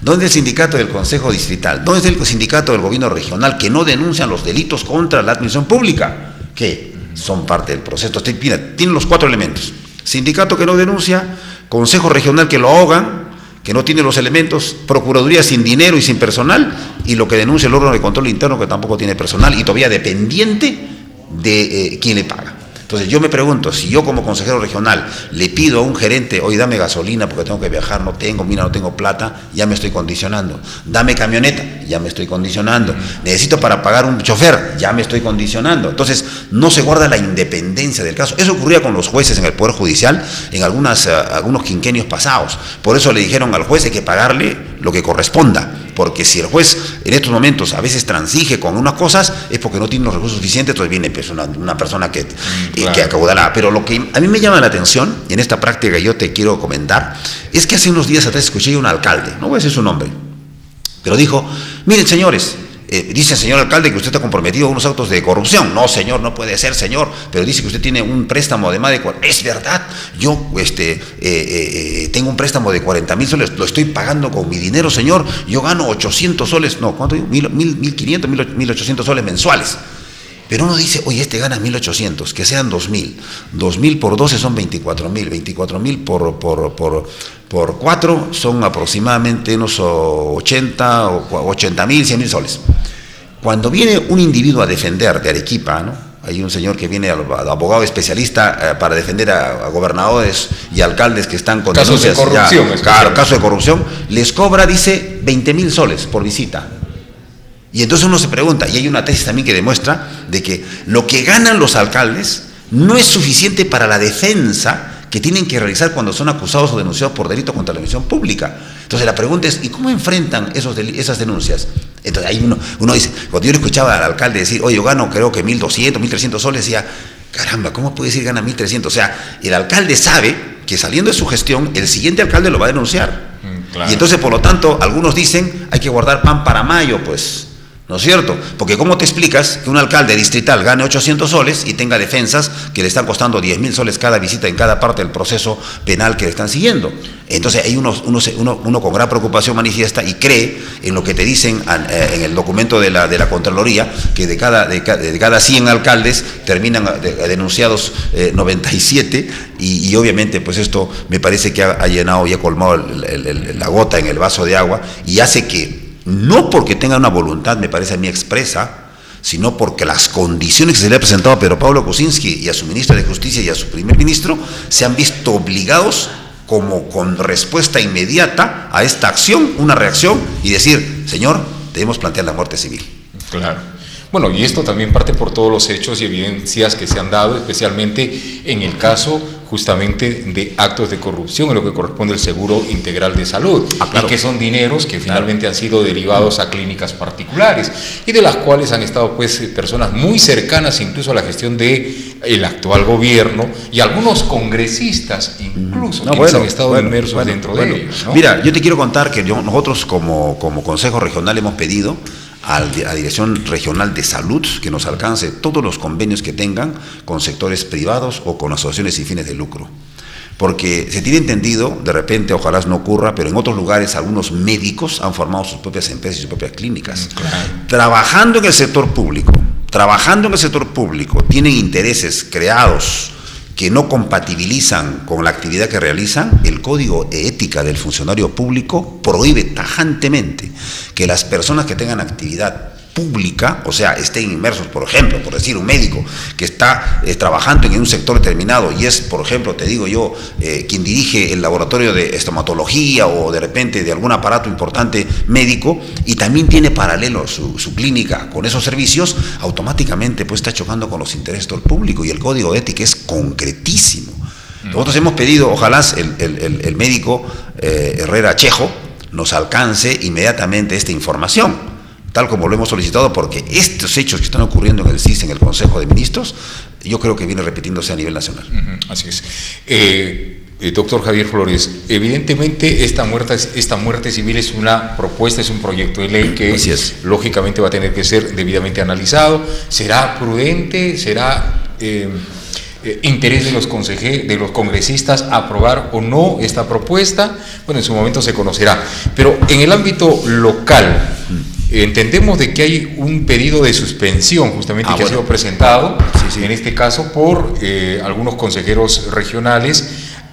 ¿Dónde es el sindicato del consejo distrital? ¿Dónde está el sindicato del gobierno regional que no denuncian los delitos contra la administración pública? Que son parte del proceso. Tienen los 4 elementos: sindicato que no denuncia, consejo regional que lo ahogan, que no tiene los elementos, procuraduría sin dinero y sin personal, y lo que denuncia el órgano de control interno, que tampoco tiene personal y todavía dependiente de quién le paga. Entonces yo me pregunto, si yo como consejero regional le pido a un gerente, oye, dame gasolina porque tengo que viajar, no tengo plata, ya me estoy condicionando. Dame camioneta, ya me estoy condicionando. Necesito para pagar un chofer, ya me estoy condicionando. Entonces no se guarda la independencia del caso. Eso ocurría con los jueces en el Poder Judicial en algunos quinquenios pasados. Por eso le dijeron al juez hay que pagarle lo que corresponda, porque si el juez en estos momentos a veces transige con unas cosas es porque no tiene los recursos suficientes. Entonces viene pues, una persona que acaudalará. Pero lo que a mí me llama la atención en esta práctica que yo te quiero comentar es que hace unos días atrás escuché a un alcalde, no voy a decir su nombre, pero dijo, miren señores, dice el señor alcalde que usted está comprometido a unos actos de corrupción. No, señor, no puede ser, señor, pero dice que usted tiene un préstamo de más de... Es verdad, yo tengo un préstamo de 40,000 soles, lo estoy pagando con mi dinero, señor, yo gano 800 soles, no, ¿cuánto digo? 1.500, 1.800 soles mensuales. Pero uno dice, oye, este gana 1.800, que sean 2.000. 2.000 por 12 son 24.000. 24.000 por 4 son aproximadamente unos 80.000, 100.000 soles. Cuando viene un individuo a defender de Arequipa, ¿no? Hay un señor que viene, abogado especialista, para defender a gobernadores y alcaldes que están con casos de corrupción. Claro, caso de corrupción, les cobra, dice, 20.000 soles por visita. Y entonces uno se pregunta, y hay una tesis también que demuestra de que lo que ganan los alcaldes no es suficiente para la defensa que tienen que realizar cuando son acusados o denunciados por delito contra la administración pública. Entonces la pregunta es, ¿y cómo enfrentan esas denuncias? Entonces ahí uno dice, cuando yo le escuchaba al alcalde decir, oye, yo gano creo que 1.200, 1.300 soles, decía, caramba, ¿cómo puede decir gana 1.300? O sea, el alcalde sabe que saliendo de su gestión, el siguiente alcalde lo va a denunciar. Claro. Y entonces, por lo tanto, algunos dicen, hay que guardar pan para mayo, pues, ¿no es cierto? Porque ¿cómo te explicas que un alcalde distrital gane 800 soles y tenga defensas que le están costando 10.000 soles cada visita en cada parte del proceso penal que le están siguiendo? Entonces ahí uno con gran preocupación manifiesta y cree en lo que te dicen en el documento de la Contraloría, que de cada 100 alcaldes terminan denunciados 97, y obviamente pues esto me parece que ha llenado y ha colmado la gota en el vaso de agua, y hace que no porque tenga una voluntad, me parece a mí expresa, sino porque las condiciones que se le ha presentado a Pedro Pablo Kuczynski y a su ministra de Justicia y a su primer ministro se han visto obligados como con respuesta inmediata a esta acción, una reacción, y decir, señor, debemos plantear la muerte civil. Claro. Bueno, y esto también parte por todos los hechos y evidencias que se han dado, especialmente en el caso justamente de actos de corrupción en lo que corresponde al seguro integral de salud, claro. Y que son dineros que finalmente han sido derivados a clínicas particulares y de las cuales han estado pues personas muy cercanas incluso a la gestión del actual gobierno y algunos congresistas incluso quienes han estado inmersos dentro de ellos, ¿no? Mira, yo te quiero contar que nosotros como Consejo Regional hemos pedido a la Dirección Regional de Salud que nos alcance todos los convenios que tengan con sectores privados o con asociaciones sin fines de lucro. Porque se tiene entendido, de repente, ojalá no ocurra, pero en otros lugares algunos médicos han formado sus propias empresas y sus propias clínicas. Claro. Trabajando en el sector público, trabajando en el sector público tienen intereses creados que no compatibilizan con la actividad que realizan, el Código de Ética del Funcionario Público prohíbe tajantemente que las personas que tengan actividad pública, o sea, estén inmersos, por ejemplo, por decir un médico que está trabajando en un sector determinado y es, por ejemplo, te digo yo, quien dirige el laboratorio de estomatología o de repente de algún aparato importante médico y también tiene paralelo su clínica con esos servicios, automáticamente pues está chocando con los intereses del público y el Código de Ética es concretísimo. Nosotros hemos pedido, ojalá el médico Herrera Chejo nos alcance inmediatamente esta información, tal como lo hemos solicitado, porque estos hechos que están ocurriendo en el CIS, en el Consejo de Ministros, yo creo que viene repitiéndose a nivel nacional. Así es. Doctor Javier Flores, evidentemente esta muerte civil es una propuesta, es un proyecto de ley que lógicamente va a tener que ser debidamente analizado. ¿Será prudente? ¿Será interés de los congresistas aprobar o no esta propuesta? Bueno, en su momento se conocerá. Pero en el ámbito local, entendemos de que hay un pedido de suspensión justamente que ha sido presentado, en este caso por algunos consejeros regionales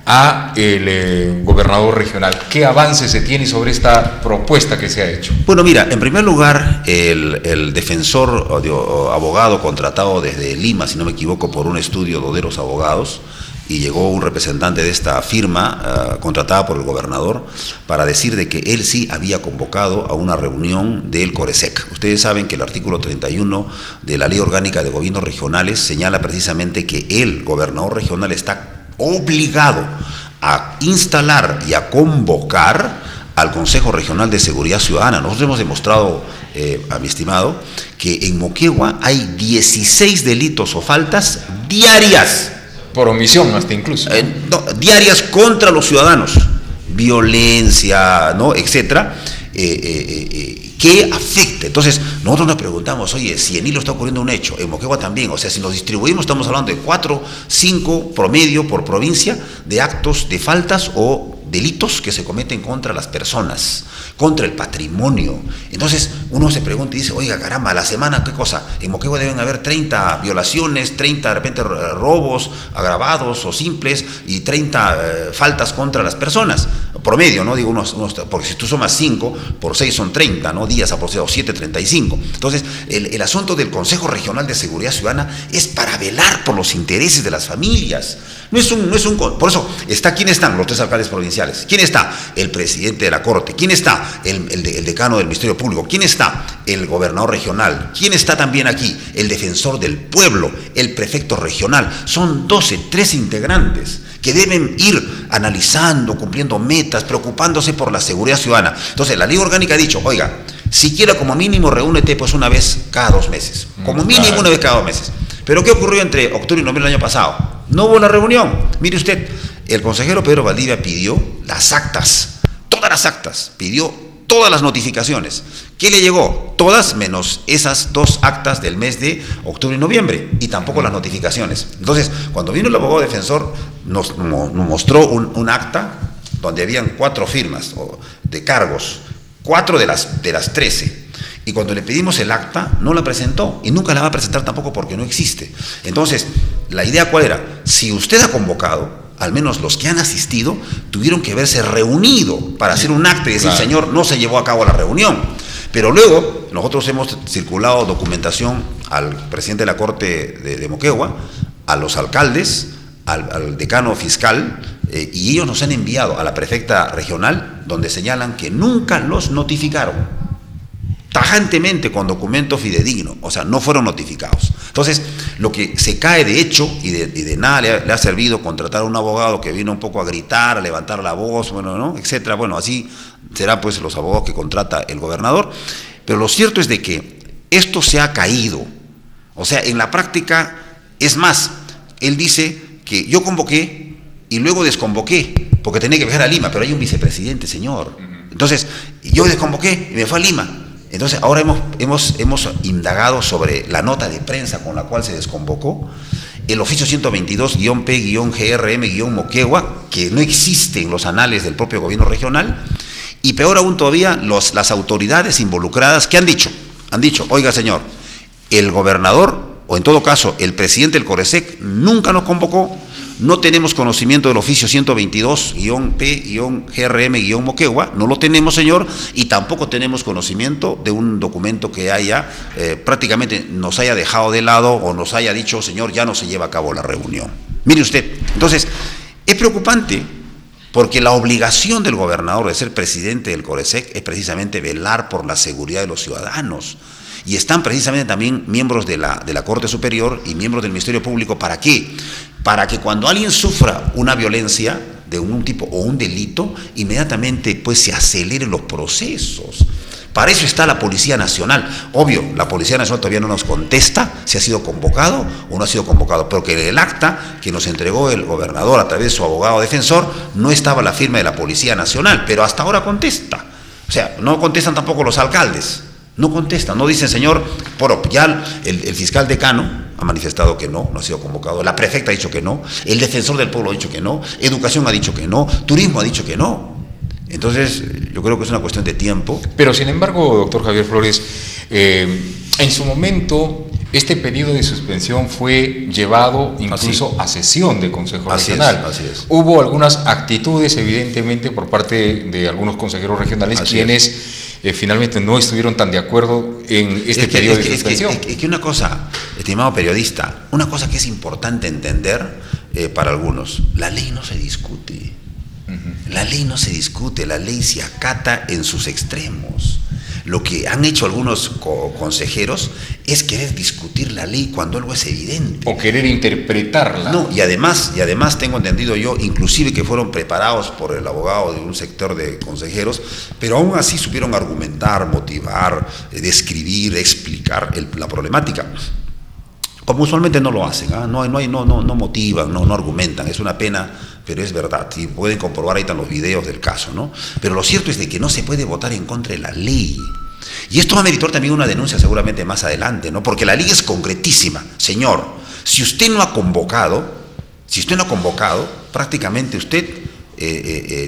a el gobernador regional. ¿Qué avance se tiene sobre esta propuesta que se ha hecho? Bueno, mira, en primer lugar, el defensor o abogado contratado desde Lima, si no me equivoco, por un estudio de Doderos Abogados, y llegó un representante de esta firma contratada por el gobernador para decir de que él sí había convocado a una reunión del Coresec. Ustedes saben que el artículo 31 de la Ley Orgánica de Gobiernos Regionales señala precisamente que el gobernador regional está obligado a instalar y a convocar al Consejo Regional de Seguridad Ciudadana. Nosotros hemos demostrado, a mi estimado, que en Moquegua hay 16 delitos o faltas diarias. Por omisión hasta incluso. Diarias contra los ciudadanos, violencia, ¿no?, etcétera, que afecta. Entonces, nosotros nos preguntamos, oye, si en Hilo está ocurriendo un hecho, en Moquegua también, o sea, si nos distribuimos, estamos hablando de 4, 5 promedio por provincia de actos de faltas o delitos que se cometen contra las personas, contra el patrimonio. Entonces uno se pregunta y dice, oiga, caramba, a la semana, ¿qué cosa? En Moquegua deben haber 30 violaciones, 30 de repente robos agravados o simples y 30 faltas contra las personas. Promedio, ¿no? Digo, porque si tú sumas 5, por 6 son 30, ¿no? Días aproximados, 7, 35. Entonces, el asunto del Consejo Regional de Seguridad Ciudadana es para velar por los intereses de las familias. Por eso, ¿quién están los 3 alcaldes provinciales? ¿Quién está? El presidente de la Corte. ¿Quién está? El decano del Ministerio Público. ¿Quién está? El gobernador regional. ¿Quién está también aquí? El defensor del pueblo, el prefecto regional. Son 13 integrantes que deben ir analizando, cumpliendo metas, preocupándose por la seguridad ciudadana. Entonces, la ley orgánica ha dicho, oiga, siquiera como mínimo reúnete pues una vez cada 2 meses. Como mínimo una vez cada 2 meses. Pero ¿qué ocurrió entre octubre y noviembre del año pasado? No hubo una reunión. Mire usted, el consejero Pedro Valdivia pidió las actas, todas las actas, pidió todas las notificaciones. ¿Qué le llegó? Todas menos esas 2 actas del mes de octubre y noviembre, y tampoco las notificaciones. Entonces, cuando vino el abogado defensor, nos mostró un acta donde habían 4 firmas de cargos, 4 de las 13. Y cuando le pedimos el acta, no la presentó y nunca la va a presentar tampoco porque no existe. Entonces, la idea ¿cuál era? Si usted ha convocado, al menos los que han asistido, tuvieron que haberse reunido para hacer un acta y decir, claro, señor, no se llevó a cabo la reunión. Pero luego, nosotros hemos circulado documentación al presidente de la Corte de Moquegua, a los alcaldes, al decano fiscal, y ellos nos han enviado a la prefecta regional, donde señalan que nunca los notificaron. Tajantemente, con documento fidedigno, o sea, no fueron notificados. Entonces, lo que se cae de hecho, y de nada le ha servido contratar a un abogado que vino un poco a gritar, a levantar la voz, bueno, ¿no?, etcétera. Bueno, así serán pues los abogados que contrata el gobernador, pero lo cierto es de que esto se ha caído. O sea, en la práctica, es más, él dice que yo convoqué y luego desconvoqué, porque tenía que viajar a Lima, pero hay un vicepresidente, señor. Entonces, yo desconvoqué y me fue a Lima. Entonces, ahora hemos indagado sobre la nota de prensa con la cual se desconvocó, el oficio 122-P-GRM-Moquegua, que no existe en los anales del propio gobierno regional, y peor aún todavía, las autoridades involucradas que han dicho, oiga señor, el gobernador, o en todo caso, el presidente del CORESEC, nunca nos convocó. No tenemos conocimiento del oficio 122-P-GRM-Moquegua, no lo tenemos, señor, y tampoco tenemos conocimiento de un documento que haya, prácticamente nos haya dejado de lado o nos haya dicho, señor, ya no se lleva a cabo la reunión. Mire usted, entonces, es preocupante porque la obligación del gobernador de ser presidente del CORESEC es precisamente velar por la seguridad de los ciudadanos. Y están precisamente también miembros de la Corte Superior y miembros del Ministerio Público. ¿Para qué? Para que cuando alguien sufra una violencia de un tipo o un delito, inmediatamente pues se aceleren los procesos. Para eso está la Policía Nacional. Obvio, la Policía Nacional todavía no nos contesta si ha sido convocado o no ha sido convocado, pero que en el acta que nos entregó el gobernador a través de su abogado defensor no estaba la firma de la Policía Nacional, pero hasta ahora contesta. O sea, no contestan tampoco los alcaldes. No contestan, no dicen, señor, ya el fiscal decano ha manifestado que no ha sido convocado, la prefecta ha dicho que no, el defensor del pueblo ha dicho que no, educación ha dicho que no, turismo ha dicho que no. Entonces, yo creo que es una cuestión de tiempo. Pero sin embargo, doctor Javier Flores, en su momento, este pedido de suspensión fue llevado incluso a sesión del Consejo Regional. Así es. Hubo algunas actitudes, evidentemente, por parte de algunos consejeros regionales, quienes finalmente no estuvieron tan de acuerdo en este pedido de suspensión. Es que una cosa, estimado periodista, una cosa que es importante entender para algunos, la ley no se discute. La ley no se discute, la ley se acata en sus extremos. Lo que han hecho algunos consejeros es querer discutir la ley cuando algo es evidente. O querer interpretarla. No, y además tengo entendido yo, inclusive que fueron preparados por el abogado de un sector de consejeros, pero aún así supieron argumentar, motivar, describir, explicar la problemática. Como usualmente no lo hacen, no motivan, no argumentan, es una pena, pero es verdad, y pueden comprobar ahí están los videos del caso, ¿no? Pero lo cierto es de que no se puede votar en contra de la ley. Y esto va a meritar también una denuncia seguramente más adelante, ¿no? Porque la ley es concretísima. Señor, si usted no ha convocado, prácticamente usted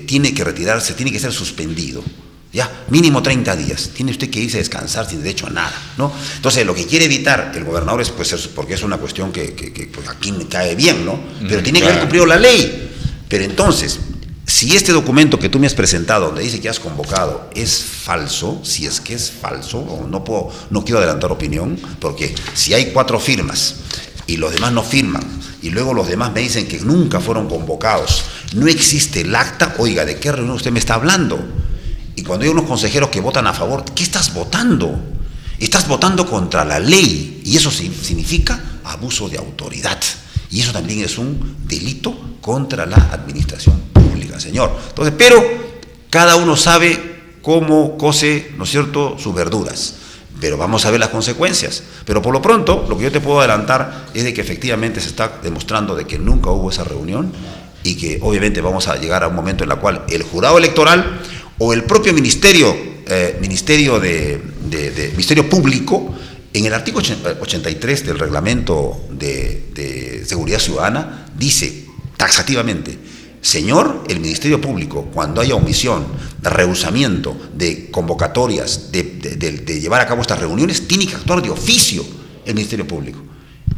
tiene que retirarse, tiene que ser suspendido. Ya, mínimo 30 días, tiene usted que irse a descansar sin derecho a nada, ¿no? Entonces, lo que quiere evitar el gobernador es, pues, porque es una cuestión que pues, aquí me cae bien, ¿no? Pero tiene que haber cumplido la ley. Pero entonces, si este documento que tú me has presentado, donde dice que has convocado, es falso, si es que es falso, no quiero adelantar opinión, porque si hay 4 firmas y los demás no firman, y luego los demás me dicen que nunca fueron convocados, no existe el acta, oiga, ¿de qué reunión usted me está hablando? Y cuando hay unos consejeros que votan a favor, ¿qué estás votando? Estás votando contra la ley, y eso significa abuso de autoridad. Y eso también es un delito contra la administración pública, señor. Entonces, pero cada uno sabe cómo cose, ¿no es cierto?, sus verduras. Pero vamos a ver las consecuencias. Pero por lo pronto, lo que yo te puedo adelantar es de que efectivamente se está demostrando de que nunca hubo esa reunión y que obviamente vamos a llegar a un momento en el cual el jurado electoral o el propio Ministerio Público, en el artículo 83 del Reglamento de Seguridad Ciudadana, dice taxativamente: señor, el Ministerio Público, cuando haya omisión, rehusamiento de convocatorias, de llevar a cabo estas reuniones, tiene que actuar de oficio el Ministerio Público.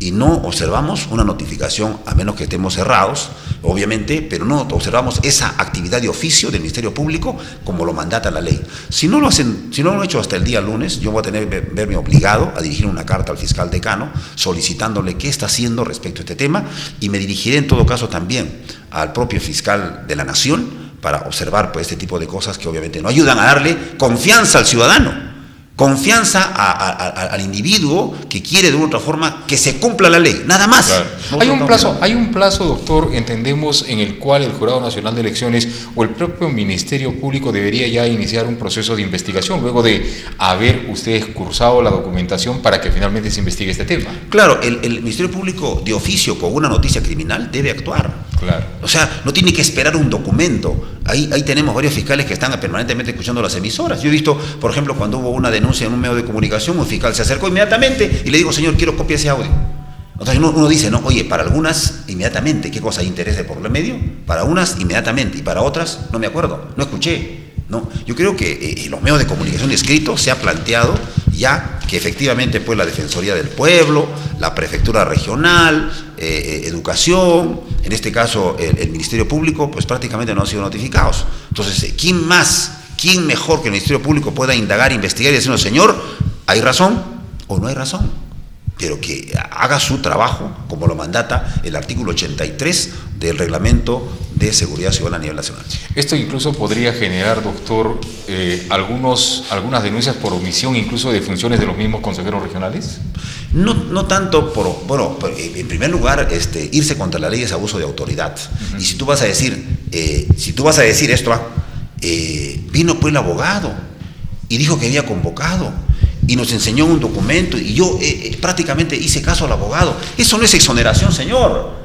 Y no observamos una notificación, a menos que estemos cerrados, obviamente, pero no observamos esa actividad de oficio del Ministerio Público como lo mandata la ley. Si no lo han hecho hasta el día lunes, yo voy a tener que verme obligado a dirigir una carta al fiscal decano solicitándole qué está haciendo respecto a este tema, y me dirigiré en todo caso también al propio fiscal de la Nación para observar pues, este tipo de cosas que obviamente no ayudan a darle confianza al ciudadano. Confianza al individuo que quiere de una otra forma que se cumpla la ley, nada más. Claro. Hay un plazo, doctor, entendemos, en el cual el Jurado Nacional de Elecciones o el propio Ministerio Público debería ya iniciar un proceso de investigación luego de haber ustedes cursado la documentación para que finalmente se investigue este tema. Claro, el Ministerio Público de oficio con una noticia criminal debe actuar. Claro. O sea, no tiene que esperar un documento. Ahí tenemos varios fiscales que están permanentemente escuchando las emisoras. Yo he visto, por ejemplo, cuando hubo una denuncia en un medio de comunicación, un fiscal se acercó inmediatamente y le digo: señor, quiero copia de ese audio. Entonces uno dice, no, oye, para algunas inmediatamente, ¿qué cosa? ¿Interés de por el medio? Para unas inmediatamente, y para otras no me acuerdo, no escuché. No, yo creo que los medios de comunicación escritos se ha planteado ya que efectivamente pues la Defensoría del Pueblo, la Prefectura Regional, Educación, en este caso el Ministerio Público, pues prácticamente no han sido notificados. Entonces, ¿quién mejor que el Ministerio Público pueda indagar, investigar y decirnos, señor, ¿hay razón o no hay razón? Pero que haga su trabajo como lo mandata el artículo 83 del Reglamento de Seguridad Ciudadana a nivel nacional. Esto incluso podría generar, doctor, algunas denuncias por omisión incluso de funciones de los mismos consejeros regionales. No tanto por, bueno, en primer lugar, irse contra la ley es abuso de autoridad. Y si tú vas a decir, esto, vino pues el abogado y dijo que había convocado y nos enseñó un documento y yo prácticamente hice caso al abogado. Eso no es exoneración, señor.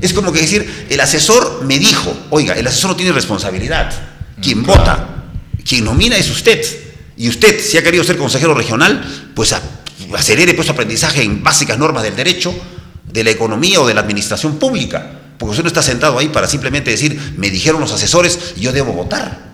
Es como que decir, el asesor me dijo, oiga, el asesor no tiene responsabilidad. Quien vota, quien nomina es usted. Y usted, si ha querido ser consejero regional, pues acelere pues su aprendizaje en básicas normas del derecho, de la economía o de la administración pública. Porque usted no está sentado ahí para simplemente decir, me dijeron los asesores y yo debo votar.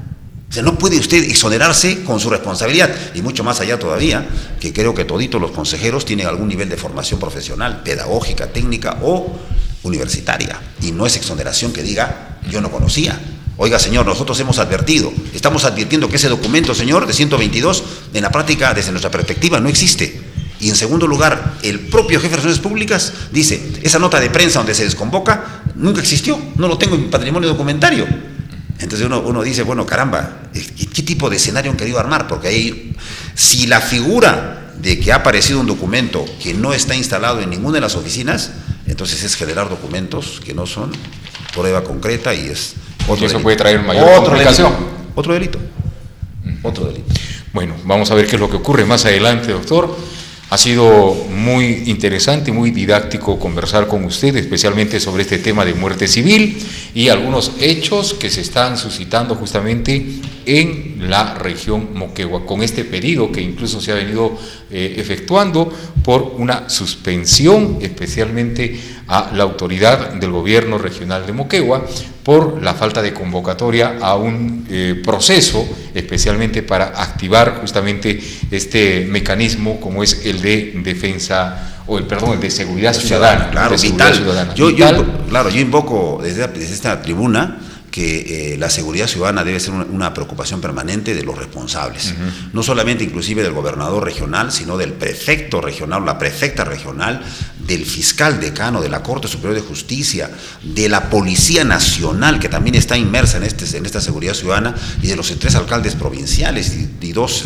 O sea, no puede usted exonerarse con su responsabilidad, y mucho más allá todavía, que creo que toditos los consejeros tienen algún nivel de formación profesional, pedagógica, técnica o universitaria, y no es exoneración que diga, yo no conocía. Oiga, señor, nosotros hemos advertido, estamos advirtiendo que ese documento, señor, de 122, en la práctica, desde nuestra perspectiva, no existe. Y en segundo lugar, el propio jefe de Relaciones Públicas dice, esa nota de prensa donde se desconvoca, nunca existió, no lo tengo en mi patrimonio documentario. Entonces uno dice, bueno, caramba, ¿qué tipo de escenario han querido armar? Porque ahí, si la figura de que ha aparecido un documento que no está instalado en ninguna de las oficinas, entonces es generar documentos que no son prueba concreta y es otro delito. Eso puede traer mayor complicación. Otro delito. Otro delito. Bueno, vamos a ver qué es lo que ocurre más adelante, doctor. Ha sido muy interesante y muy didáctico conversar con usted, especialmente sobre este tema de muerte civil y algunos hechos que se están suscitando justamente en la región Moquegua, con este pedido que incluso se ha venido efectuando por una suspensión, especialmente a la autoridad del gobierno regional de Moquegua, por la falta de convocatoria a un proceso, especialmente para activar justamente este mecanismo como es el de defensa, o el de seguridad ciudadana. Claro, vital. Ciudadana. Yo invoco desde esta tribuna que la seguridad ciudadana debe ser una preocupación permanente de los responsables, no solamente inclusive del gobernador regional, sino del prefecto regional, la prefecta regional, del fiscal decano de la Corte Superior de Justicia, de la Policía Nacional, que también está inmersa en esta seguridad ciudadana, y de los 3 alcaldes provinciales y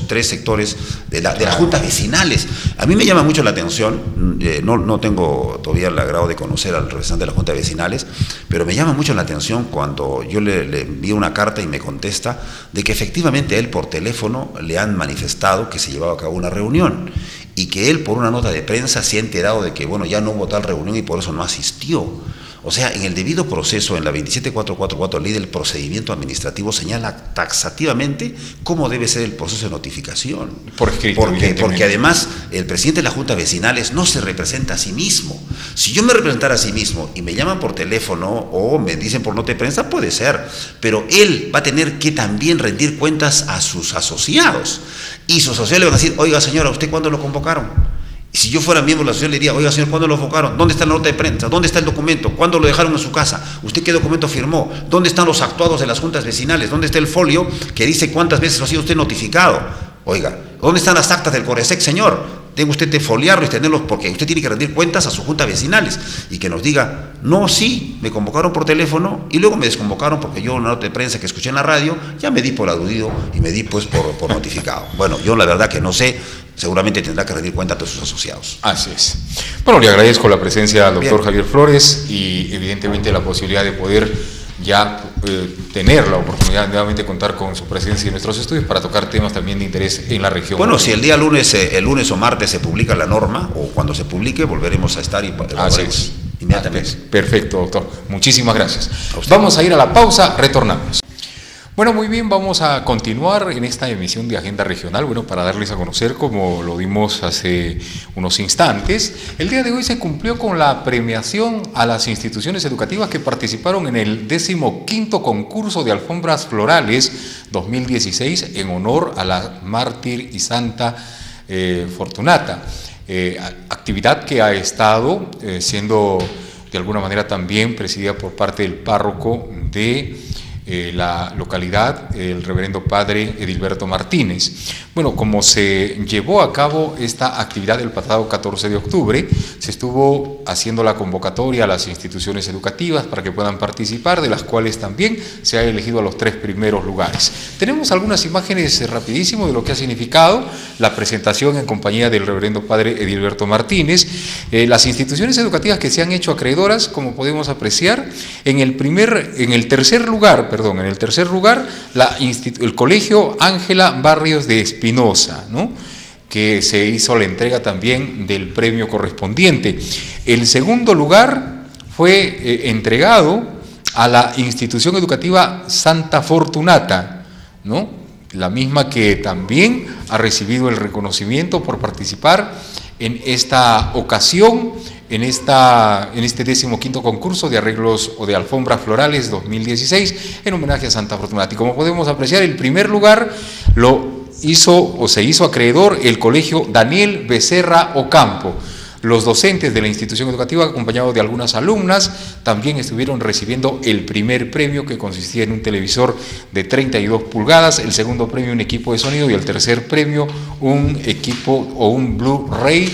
3 sectores de las juntas vecinales. A mí me llama mucho la atención, no tengo todavía el agrado de conocer al representante de las juntas vecinales, pero me llama mucho la atención cuando yo le envío una carta y me contesta de que efectivamente a él por teléfono le han manifestado que se llevaba a cabo una reunión y que él por una nota de prensa se ha enterado de que bueno, ya no hubo tal reunión y por eso no asistió. O sea, en el debido proceso, en la 27444, ley del procedimiento administrativo, señala taxativamente cómo debe ser el proceso de notificación. Por escrito, porque además el presidente de las juntas vecinales no se representa a sí mismo. Si yo me representara a sí mismo y me llaman por teléfono o me dicen por nota de prensa, puede ser, pero él va a tener que también rendir cuentas a sus asociados. Y sus asociados le van a decir, oiga señora, ¿usted cuándo lo convocaron? Si yo fuera miembro de la asociación le diría, oiga señor, ¿cuándo lo enfocaron? ¿Dónde está la nota de prensa? ¿Dónde está el documento? ¿Cuándo lo dejaron en su casa? ¿Usted qué documento firmó? ¿Dónde están los actuados de las juntas vecinales? ¿Dónde está el folio que dice cuántas veces ha sido usted notificado? Oiga, ¿dónde están las actas del Coresec, señor? Tenga usted que foliarlos y tenerlos porque usted tiene que rendir cuentas a sus juntas vecinales y que nos diga, no, sí, me convocaron por teléfono y luego me desconvocaron porque yo una nota de prensa que escuché en la radio, ya me di por aludido y me di pues por notificado. Bueno, yo la verdad que no sé, seguramente tendrá que rendir cuentas a sus asociados. Así es. Bueno, le agradezco la presencia al doctor Javier Flores y evidentemente la posibilidad de poder ya tener la oportunidad de nuevamente contar con su presencia en nuestros estudios para tocar temas también de interés en la región. Bueno, si el día lunes o martes se publica la norma, o cuando se publique, volveremos a estar y así inmediatamente. Perfecto, doctor. Muchísimas gracias. A vamos a ir a la pausa, retornamos. Bueno, muy bien, vamos a continuar en esta emisión de Agenda Regional. Bueno, para darles a conocer, como lo vimos hace unos instantes, el día de hoy se cumplió con la premiación a las instituciones educativas que participaron en el 15º concurso de alfombras florales 2016 en honor a la mártir y santa Fortunata. Actividad que ha estado siendo de alguna manera también presidida por parte del párroco de la localidad, el reverendo padre Edilberto Martínez. Bueno, como se llevó a cabo esta actividad el pasado 14 de octubre, se estuvo haciendo la convocatoria a las instituciones educativas para que puedan participar, de las cuales también se ha elegido a los 3 primeros lugares. Tenemos algunas imágenes rapidísimo de lo que ha significado la presentación en compañía del reverendo padre Edilberto Martínez. Las instituciones educativas que se han hecho acreedoras, como podemos apreciar, en el tercer lugar, el Colegio Ángela Barrios de Espinosa, ¿no?, que se hizo la entrega también del premio correspondiente. El segundo lugar fue entregado a la institución educativa Santa Fortunata, ¿no?, la misma que también ha recibido el reconocimiento por participar en esta ocasión, en este 15º concurso de arreglos o de alfombras florales 2016, en homenaje a Santa Fortunata. Y como podemos apreciar, el primer lugar se hizo acreedor el Colegio Daniel Becerra Ocampo. Los docentes de la institución educativa, acompañados de algunas alumnas, también estuvieron recibiendo el primer premio, que consistía en un televisor de 32 pulgadas, el segundo premio un equipo de sonido y el tercer premio un equipo o un Blu-ray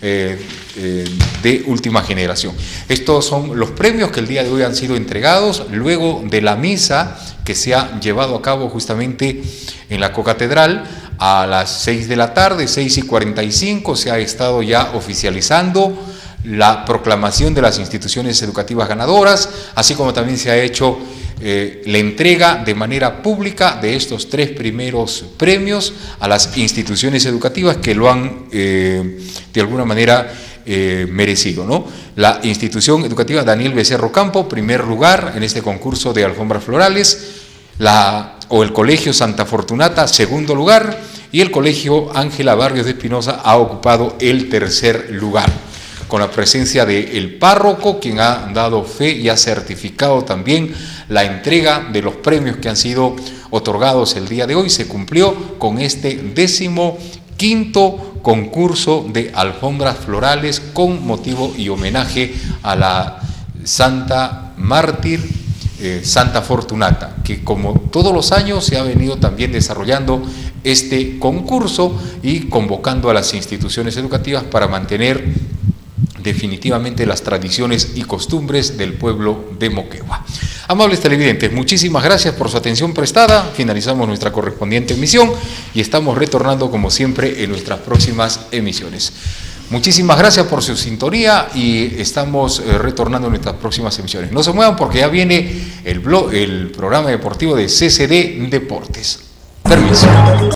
de última generación. Estos son los premios que el día de hoy han sido entregados luego de la misa que se ha llevado a cabo justamente en la Cocatedral. A las 6 de la tarde, 6:45, se ha estado ya oficializando la proclamación de las instituciones educativas ganadoras, así como también se ha hecho la entrega de manera pública de estos 3 primeros premios a las instituciones educativas que lo han de alguna manera merecido, ¿no? La institución educativa Daniel Becerra Ocampo, primer lugar en este concurso de alfombras florales, el Colegio Santa Fortunata, segundo lugar, y el Colegio Ángela Barrios de Espinosa ha ocupado el tercer lugar, con la presencia del párroco, quien ha dado fe y ha certificado también la entrega de los premios que han sido otorgados el día de hoy. Se cumplió con este 15º concurso de alfombras florales con motivo y homenaje a la Santa Mártir Santa Fortunata, que como todos los años se ha venido también desarrollando este concurso y convocando a las instituciones educativas para mantener definitivamente las tradiciones y costumbres del pueblo de Moquegua. Amables televidentes, muchísimas gracias por su atención prestada. Finalizamos nuestra correspondiente emisión y estamos retornando como siempre en nuestras próximas emisiones. Muchísimas gracias por su sintonía y estamos retornando en nuestras próximas emisiones. No se muevan porque ya viene el programa deportivo de CCD Deportes. Permiso.